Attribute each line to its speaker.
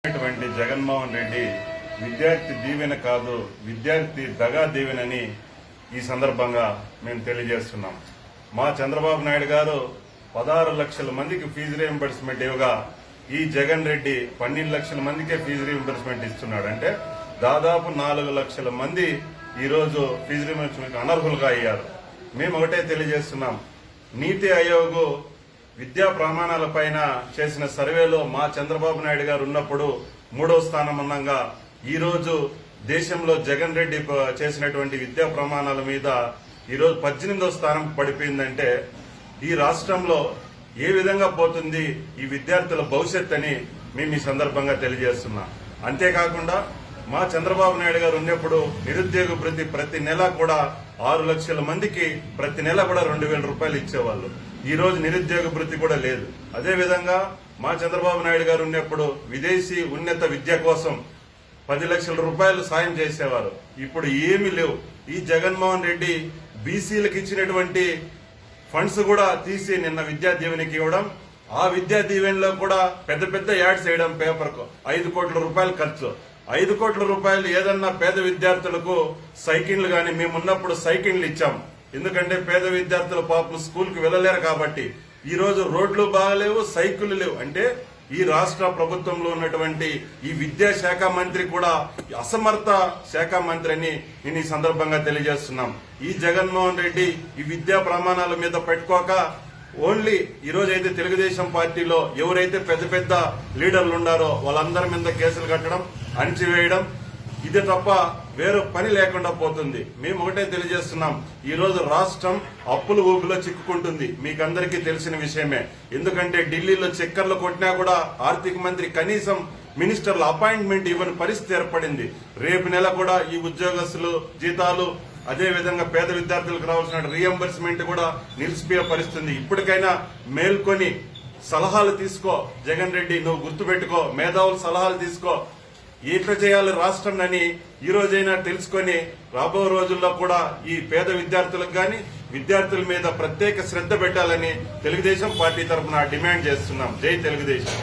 Speaker 1: జగన్మోహన్ రెడ్డి విద్యార్థి దీవెన కాదు, విద్యార్థి దగా దీవెనని ఈ సందర్భంగా మేము తెలియజేస్తున్నాం. మా చంద్రబాబు నాయుడు గారు 16 లక్షల మందికి ఫీజు రీయింబర్స్మెంట్ ఇవ్వగా ఈ జగన్ రెడ్డి 12 లక్షల మందికే ఫీజు రీయింబర్స్మెంట్ ఇస్తున్నాడు. అంటే దాదాపు 4 లక్షల మంది ఈ రోజు ఫీజు రీయింబర్స్మెంట్ అనర్హులుగా అయ్యారు. మేము ఒకటే తెలియజేస్తున్నాం, నీతి ఆయోగ్ విద్యా ప్రమాణాల పైన చేసిన సర్వేలో మా చంద్రబాబు నాయుడు గారు ఉన్నప్పుడు 3వ స్థానం ఉండగా ఈ రోజు దేశంలో జగన్ రెడ్డి చేసినటువంటి విద్యా ప్రమాణాల మీద ఈ రోజు 18వ స్థానం పడిపోయిందంటే ఈ రాష్ట్రంలో ఏ విధంగా పోతుంది ఈ విద్యార్థుల భవిష్యత్ అని మేము ఈ సందర్భంగా తెలియజేస్తున్నాం. అంతేకాకుండా మా చంద్రబాబు నాయుడు గారు ఉన్నప్పుడు నిరుద్యోగ భృతి ప్రతి నెల కూడా 6 లక్షల మందికి ప్రతి నెల కూడా 2,000 రూపాయలు ఇచ్చేవాళ్ళు. ఈ రోజు నిరుద్యోగ భృతి కూడా లేదు. అదేవిధంగా మా చంద్రబాబు నాయుడు గారు ఉన్నప్పుడు విదేశీ ఉన్నత విద్య కోసం 10 లక్షల రూపాయలు సాయం చేసేవారు. ఇప్పుడు ఏమీ లేవు. ఈ జగన్మోహన్ రెడ్డి బీసీలకు ఇచ్చినటువంటి ఫండ్స్ కూడా తీసి నిన్న విద్యా దీవెనకి ఇవ్వడం, ఆ విద్యా దీవెనలో కూడా పెద్ద పెద్ద యాడ్స్ వేయడం, పేపర్కు 5 కోట్ల రూపాయలు ఖర్చు. 5 కోట్ల రూపాయలు ఏదన్నా పేద విద్యార్థులకు సైకిళ్లు గాని మేమున్నప్పుడు సైకిళ్లు ఇచ్చాం. ఎందుకంటే పేద విద్యార్థుల పాపం స్కూల్ కు వెళ్లలేరు కాబట్టి. ఈ రోజు రోడ్లు బాగలేవు, సైకిళ్లు లేవు. అంటే ఈ రాష్ట్ర ప్రభుత్వంలో ఉన్నటువంటి ఈ విద్యాశాఖ మంత్రి కూడా అసమర్థ శాఖ మంత్రి అని నేను ఈ సందర్భంగా తెలియజేస్తున్నాం. ఈ జగన్మోహన్ రెడ్డి ఈ విద్యా ప్రమాణాల మీద పెట్టుకోక ఓన్లీ ఈ రోజు అయితే తెలుగుదేశం పార్టీలో ఎవరైతే పెద్ద పెద్ద లీడర్లు ఉన్నారో వాళ్ళందరి మీద కేసులు కట్టడం, అణిచివేయడం, ఇదే తప్ప వేరే పని లేకుండా పోతుంది. మేము ఒకటే తెలియజేస్తున్నాం, ఈ రోజు రాష్ట్రం అప్పుల ఊబిలో చిక్కుకుంటుంది. మీకందరికీ తెలిసిన విషయమే. ఎందుకంటే ఢిల్లీలో చక్కర్లు కొట్టినా కూడా ఆర్థిక మంత్రి కనీసం మినిస్టర్ల అపాయింట్మెంట్ ఇవ్వని పరిస్థితి ఏర్పడింది. రేపు నెల కూడా ఈ ఉద్యోగస్తులు జీతాలు, అదే విధంగా పేద విద్యార్థులకు రావాల్సిన రీఎంబర్స్మెంట్ కూడా నిలిచిపోయే పరిస్థితి. ఇప్పటికైనా మేల్కొని సలహాలు తీసుకో జగన్ రెడ్డి, నువ్వు గుర్తుపెట్టుకో, మేధావుల సలహాలు తీసుకో, ఎట్లా చేయాలి రాష్ట్రం అని ఈ రోజైనా తెలుసుకొని రాబో రోజుల్లో కూడా ఈ పేద విద్యార్థులకు గాని విద్యార్థుల మీద ప్రత్యేక శ్రద్ధ పెట్టాలని తెలుగుదేశం పార్టీ తరఫున డిమాండ్ చేస్తున్నాం. జై తెలుగుదేశం.